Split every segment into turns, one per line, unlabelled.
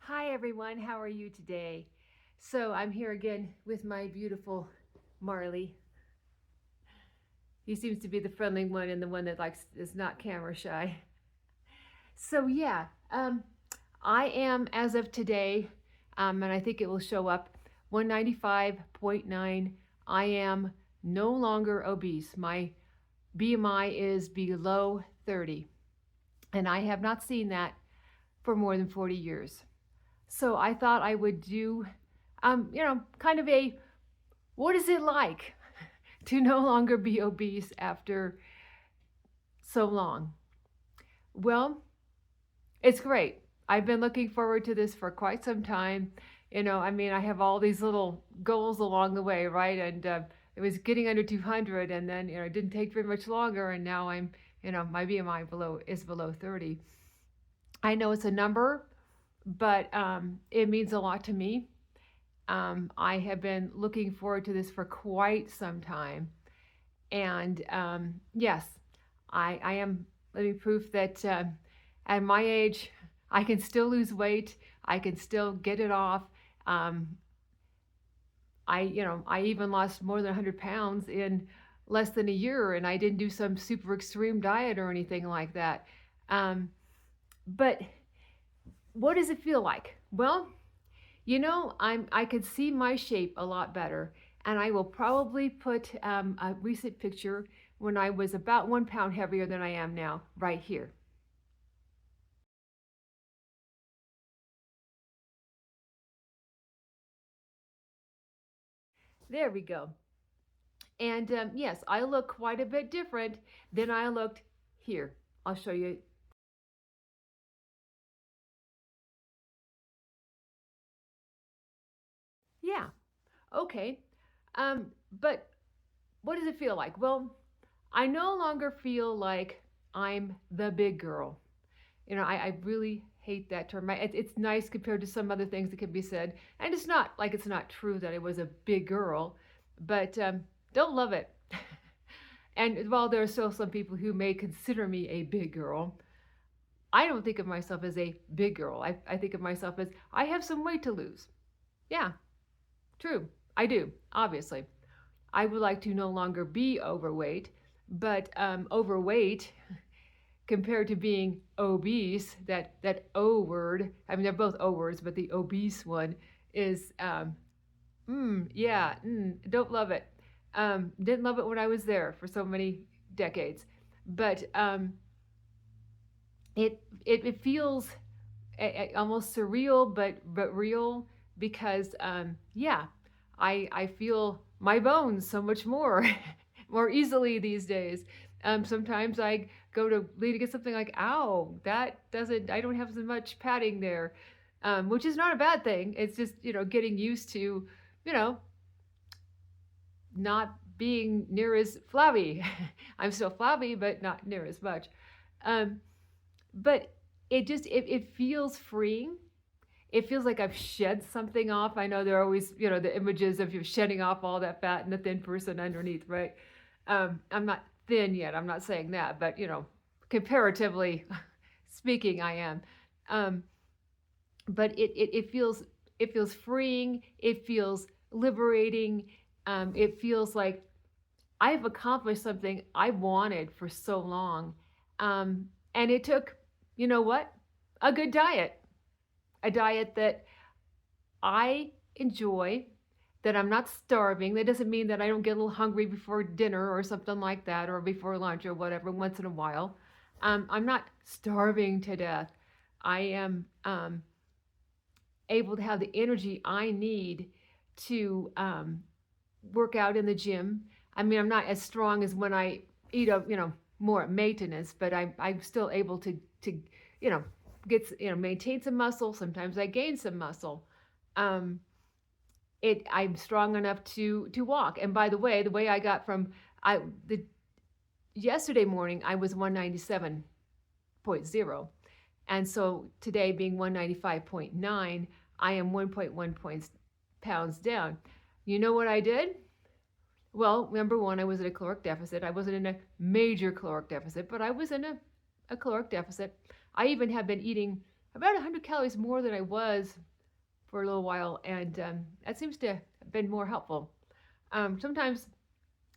Hi everyone, how are you today? So I'm here again with my beautiful Marley. He seems to be the friendly one and the one that is not camera shy. So yeah, I am as of today, and I think it will show up 195.9. I am no longer obese. My BMI is below 30, and I have not seen that for more than 40 years. So I thought I would do, kind of a what is it like to no longer be obese after so long? Well, it's great. I've been looking forward to this for quite some time. I have all these little goals along the way, right? And it was getting under 200, and then it didn't take very much longer, and now my BMI is below 30. I know it's a number, but it means a lot to me. I have been looking forward to this for quite some time. And yes, I am living proof that at my age, I can still lose weight. I can still get it off. Um, I even lost more than 100 pounds in less than a year, and I didn't do some super extreme diet or anything like that. But what does it feel like? Well, I could see my shape a lot better, and I will probably put a recent picture when I was about 1 pound heavier than I am now, right here. There we go. And yes, I look quite a bit different than I looked here. I'll show you. Yeah, okay. But what does it feel like? Well, I no longer feel like I'm the big girl. I really hate that term. It's nice compared to some other things that can be said. And it's not like it's not true that I was a big girl, but don't love it. And while there are still some people who may consider me a big girl, I don't think of myself as a big girl. I think of myself as I have some weight to lose. Yeah, true. I do, obviously. I would like to no longer be overweight, but overweight compared to being obese, that O word. I mean, they're both O words, but the obese one is, yeah, don't love it. Didn't love it when I was there for so many decades, but it feels almost surreal, but real because yeah, I feel my bones so much more more easily these days. Sometimes I go to lean against something like, ow, that doesn't, I don't have as much padding there, which is not a bad thing. It's just, getting used to, you know, not being near as flabby. I'm still flabby, but not near as much. Um, but it feels freeing. It feels like I've shed something off. I know there are always, the images of you shedding off all that fat and the thin person underneath, right? I'm not thin yet. I'm not saying that, but comparatively speaking, I am. Um, but it feels freeing. It feels liberating. It feels like I've accomplished something I wanted for so long. And it took, you know what? A good diet, a diet that I enjoy, that I'm not starving. That doesn't mean that I don't get a little hungry before dinner or something like that, or before lunch or whatever, once in a while. I'm not starving to death. I am able to have the energy I need to work out in the gym. I mean, I'm not as strong as when I eat more maintenance, but I'm still able to you know maintain some muscle. Sometimes I gain some muscle. Um, I'm strong enough to walk. And by the way I got from I the yesterday morning I was 197.0, and so today being 195.9, I am 1.1 pounds down. You know what I did? Well, number one, I was in a caloric deficit. I wasn't in a major caloric deficit, but I was in a caloric deficit. I even have been eating about 100 calories more than I was for a little while, and that seems to have been more helpful. Sometimes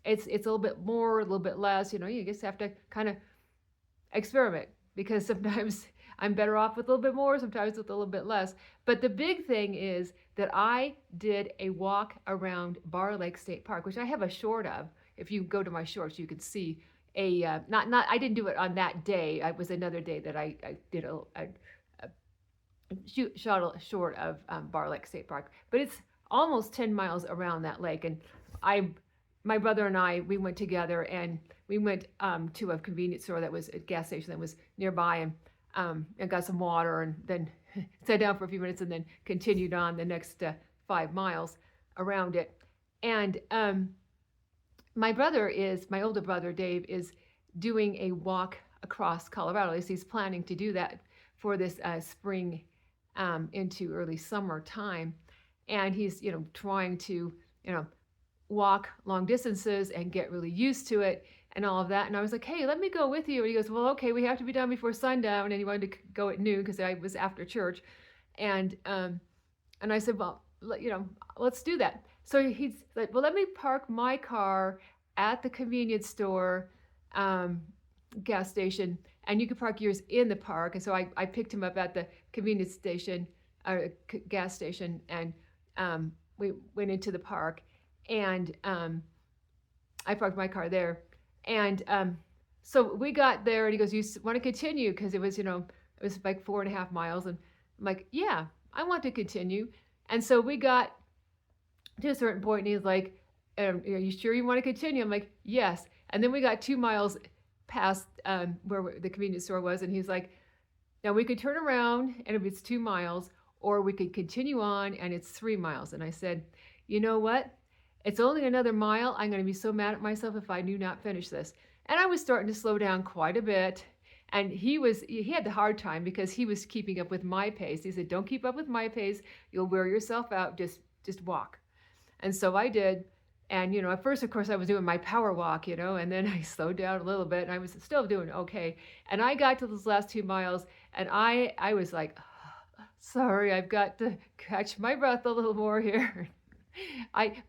it's a little bit more, a little bit less. You just have to kind of experiment, because sometimes I'm better off with a little bit more, sometimes with a little bit less. But the big thing is that I did a walk around Bar Lake State Park, which I have a short of. If you go to my shorts, you can see a not I didn't do it on that day. It was another day that I did a short of Bar Lake State Park, but it's almost 10 miles around that lake. And my brother and I, we went together, and we went to a convenience store that was a gas station that was nearby, and got some water, and then sat down for a few minutes, and then continued on the next 5 miles around it. And my older brother Dave is doing a walk across Colorado. At least he's planning to do that for this spring into early summer time, and he's trying to walk long distances and get really used to it and all of that. And I was like, hey, let me go with you. And he goes, well, okay, we have to be done before sundown. And he wanted to go at noon because I was after church. And I said, well, let's do that. So he's like, well, let me park my car at the convenience store gas station, and you can park yours in the park. And so I picked him up at the convenience station, gas station, and we went into the park. And I parked my car there. And so we got there, and he goes, you want to continue? Because it was like 4.5 miles. And I'm like, yeah, I want to continue. And so we got to a certain point, and he's like, are you sure you want to continue? I'm like, yes. And then we got 2 miles past where the convenience store was, and he's like, now we could turn around, and if it's 2 miles, or we could continue on, and it's 3 miles. And I said, you know what? It's only another mile. I'm going to be so mad at myself if I do not finish this. And I was starting to slow down quite a bit. And he had the hard time because he was keeping up with my pace. He said, don't keep up with my pace. You'll wear yourself out. Just walk. And so I did. And, at first, of course, I was doing my power walk, and then I slowed down a little bit, and I was still doing okay. And I got to those last 2 miles, and I was like, oh, sorry, I've got to catch my breath a little more here.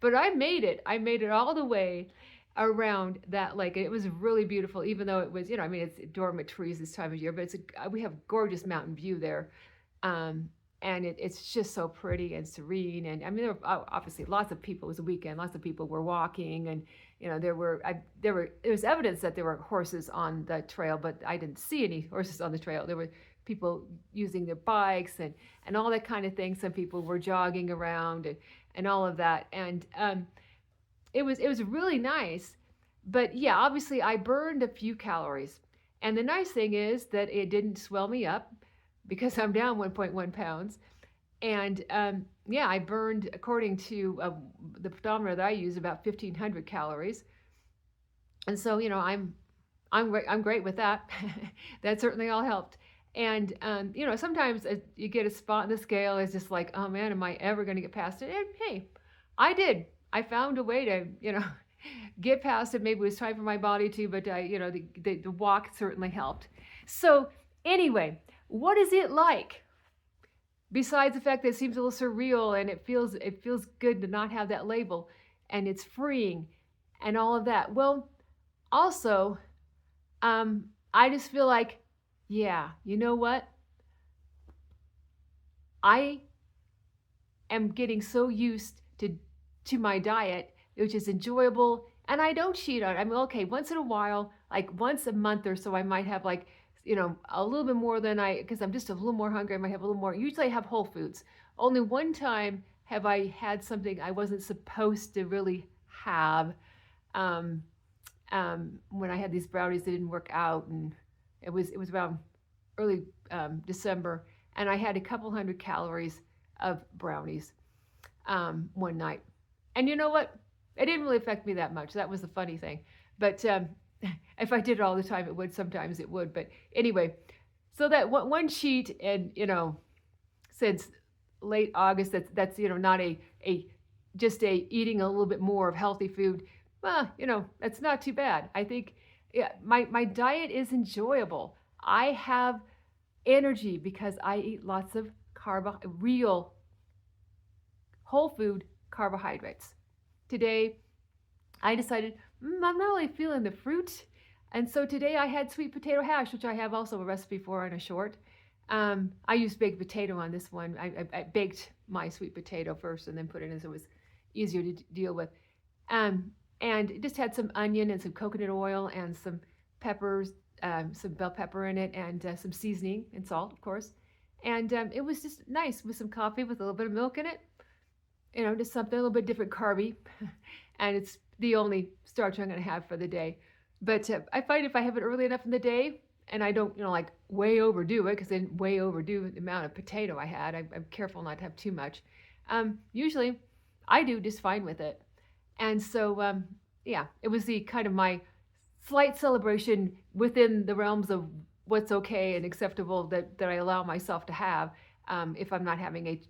But I made it. I made it all the way around that lake. It was really beautiful, even though it was, it's dormant trees this time of year, but we have gorgeous mountain view there. And it's just so pretty and serene. And there were obviously lots of people. It was a weekend. Lots of people were walking, and there was evidence that there were horses on the trail, but I didn't see any horses on the trail. There were people using their bikes and all that kind of thing. Some people were jogging around and all of that. And it was really nice. But yeah, obviously I burned a few calories. And the nice thing is that it didn't swell me up, because I'm down 1.1 pounds. And yeah, I burned, according to the pedometer that I use, about 1,500 calories. And so, I'm great with that. That certainly all helped. And, sometimes you get a spot in the scale, it's just like, oh man, am I ever going to get past it? And hey, I did. I found a way to, get past it. Maybe it was time for my body to, but the walk certainly helped. So anyway, what is it like? Besides the fact that it seems a little surreal, and it feels good to not have that label, and it's freeing and all of that. Well, also, I just feel like, yeah, you know what? I am getting so used to my diet, which is enjoyable, and I don't cheat on it. Okay, once in a while, like once a month or so, I might have like, a little bit more than because I'm just a little more hungry. I might have a little more. Usually I have Whole Foods. Only one time have I had something I wasn't supposed to really have, when I had these brownies that didn't work out, and it was around early December, and I had a couple hundred calories of brownies one night. And you know what? It didn't really affect me that much. That was the funny thing. But if I did it all the time, it would. Sometimes it would. But anyway, so that one cheat, and since late August, that's not a just eating a little bit more of healthy food. Well, that's not too bad. I think, yeah, my diet is enjoyable. I have energy because I eat lots of real whole food carbohydrates. Today, I decided I'm not really feeling the fruit. And so today I had sweet potato hash, which I have also a recipe for on a short. I used baked potato on this one. I baked my sweet potato first and then put it in so it was easier to deal with. And it just had some onion and some coconut oil and some peppers, some bell pepper in it, and some seasoning and salt, of course. And it was just nice with some coffee with a little bit of milk in it. Just something a little bit different carby. And it's the only starch I'm going to have for the day. But I find if I have it early enough in the day and I don't, like way overdo it, because then way overdo the amount of potato I had, I'm careful not to have too much. Usually I do just fine with it. And so, yeah, it was the kind of my slight celebration within the realms of what's okay and acceptable that I allow myself to have if I'm not having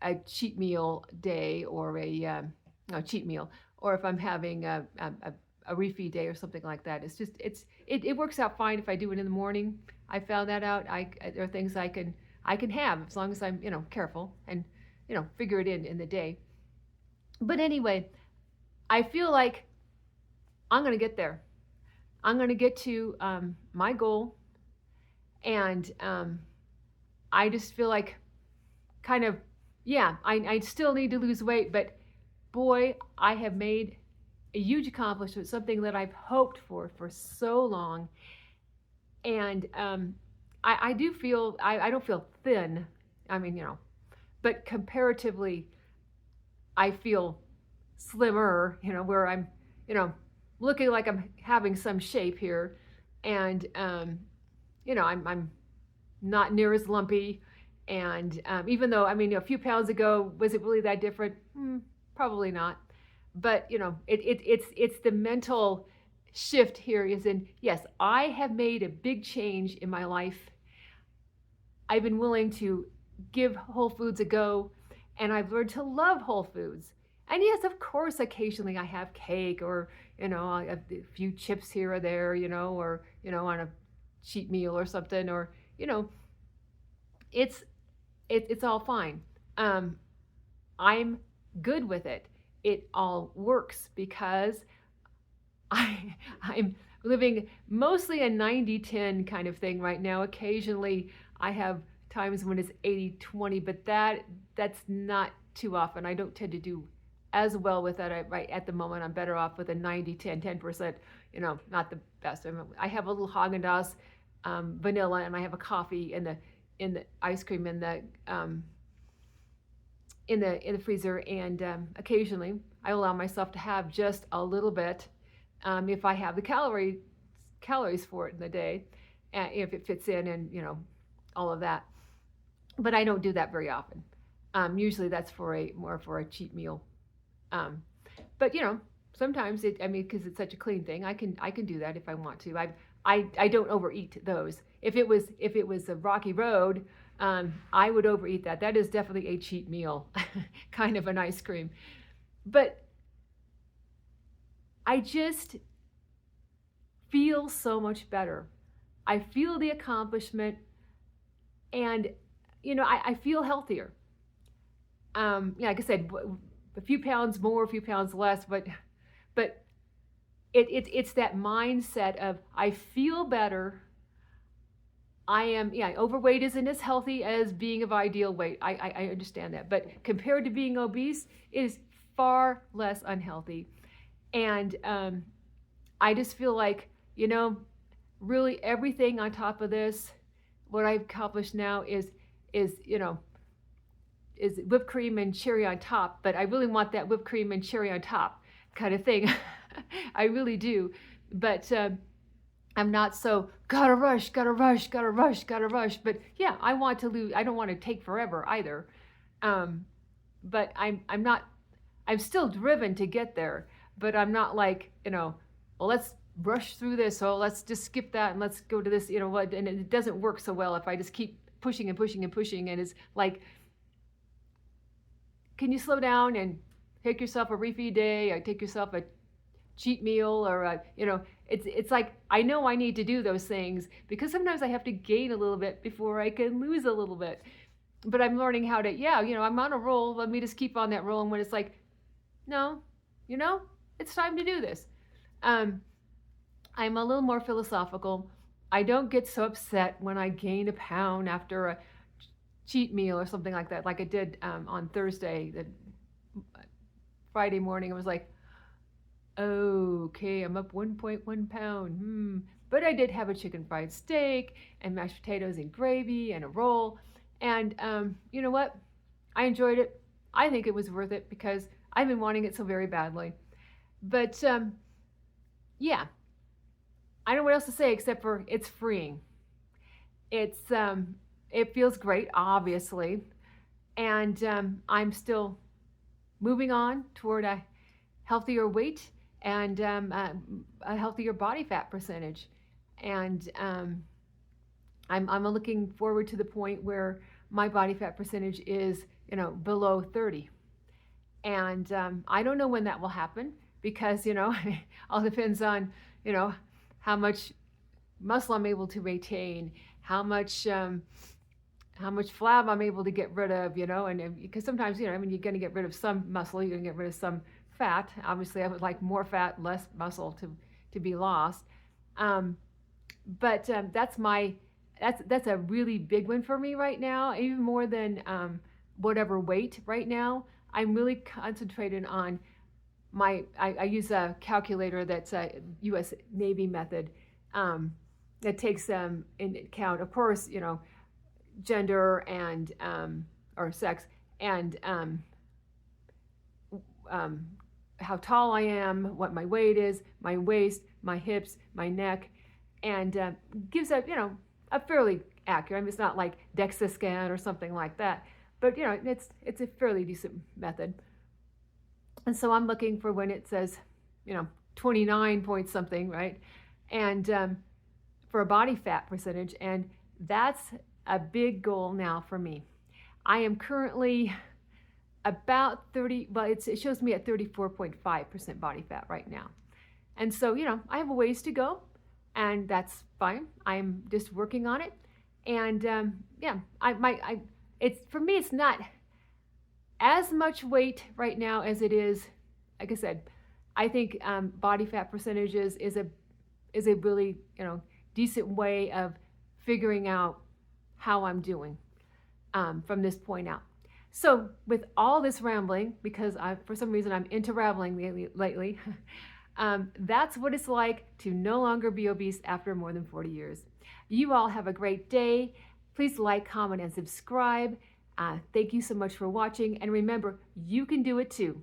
a cheat meal day or a cheat meal, or if I'm having a refeed day or something like that. It works out fine if I do it in the morning. I found that out. There are things I can have as long as I'm careful and figure it in the day. But anyway, I feel like I'm gonna get there. I'm gonna get to my goal, and I just feel like kind of yeah. I still need to lose weight, but boy, I have made a huge accomplishment, something that I've hoped for so long. And I do feel, I don't feel thin. I mean, but comparatively, I feel slimmer, where I'm, looking like I'm having some shape here. And, I'm not near as lumpy. And even though, I mean, a few pounds ago, was it really that different? Probably not. But it's the mental shift here is in, yes, I have made a big change in my life. I've been willing to give Whole Foods a go, and I've learned to love Whole Foods. And yes, of course, occasionally I have cake or a few chips here or there, or on a cheat meal or something, or it's all fine. I'm good with it. It all works because I'm living mostly a 90-10 kind of thing right now. Occasionally I have times when it's 80-20, but that's not too often. I don't tend to do as well with that. Right at the moment, I'm better off with a 90-10, 10%, not the best. I have a little Haagen-Dazs vanilla, and I have a coffee in the ice cream in the freezer, and occasionally I allow myself to have just a little bit if I have the calories for it in the day, if it fits in, and all of that. But I don't do that very often. Usually that's more for a cheat meal. But sometimes because it's such a clean thing, I can do that if I want to. I don't overeat those. If it was a rocky road, I would overeat that. That is definitely a cheat meal, kind of an ice cream. But I just feel so much better. I feel the accomplishment, and I feel healthier. Like I said, a few pounds more, a few pounds less, but it's that mindset of I feel better. Overweight isn't as healthy as being of ideal weight. I understand that. But compared to being obese, it is far less unhealthy. And I just feel like, really everything on top of this, what I've accomplished now is whipped cream and cherry on top. But I really want that whipped cream and cherry on top kind of thing. I really do. But I'm not so gotta rush. But yeah, I want to lose. I don't want to take forever either. But I'm still driven to get there. But I'm not like, well, let's rush through this. So let's just skip that and let's go to this. And it doesn't work so well if I just keep pushing and pushing and pushing. And it's like, can you slow down and take yourself a refeed day, or take yourself a cheat meal, or it's like I know I need to do those things because sometimes I have to gain a little bit before I can lose a little bit. But I'm learning how to, yeah, I'm on a roll. Let me just keep on that roll. And when it's like, no, it's time to do this. I'm a little more philosophical. I don't get so upset when I gain a pound after a cheat meal or something like that, like I did on Thursday. The Friday morning, I was like, okay, I'm up 1.1 pound. But I did have a chicken fried steak and mashed potatoes and gravy and a roll. And you know what? I enjoyed it. I think it was worth it because I've been wanting it so very badly. But yeah, I don't know what else to say except for it's freeing. It feels great, obviously, and I'm still moving on toward a healthier weight and a healthier body fat percentage, and I'm looking forward to the point where my body fat percentage is below 30, and I don't know when that will happen because all depends on how much muscle I'm able to retain, how much flab I'm able to get rid of, and because sometimes you're going to get rid of some muscle, you're going to get rid of some fat. Obviously, I would like more fat, less muscle to be lost. But that's a really big one for me right now, even more than whatever weight right now. I'm really concentrated on I use a calculator that's a U.S. Navy method that takes in account, of course, gender and or sex and how tall I am, what my weight is, my waist, my hips, my neck, and gives a fairly accurate. I mean, it's not like DEXA scan or something like that, but it's a fairly decent method. And so I'm looking for when it says 29 point something, right, and for a body fat percentage, and that's a big goal now for me. I am currently about 30, well, it shows me at 34.5% body fat right now. And so, I have a ways to go, and that's fine. I'm just working on it. And yeah, it's for me, it's not as much weight right now as it is, like I said, I think body fat percentages is a really, decent way of figuring out how I'm doing from this point out. So with all this rambling, because for some reason I'm into rambling lately, that's what it's like to no longer be obese after more than 40 years. You all have a great day. Please like, comment, and subscribe. Thank you so much for watching. And remember, you can do it too.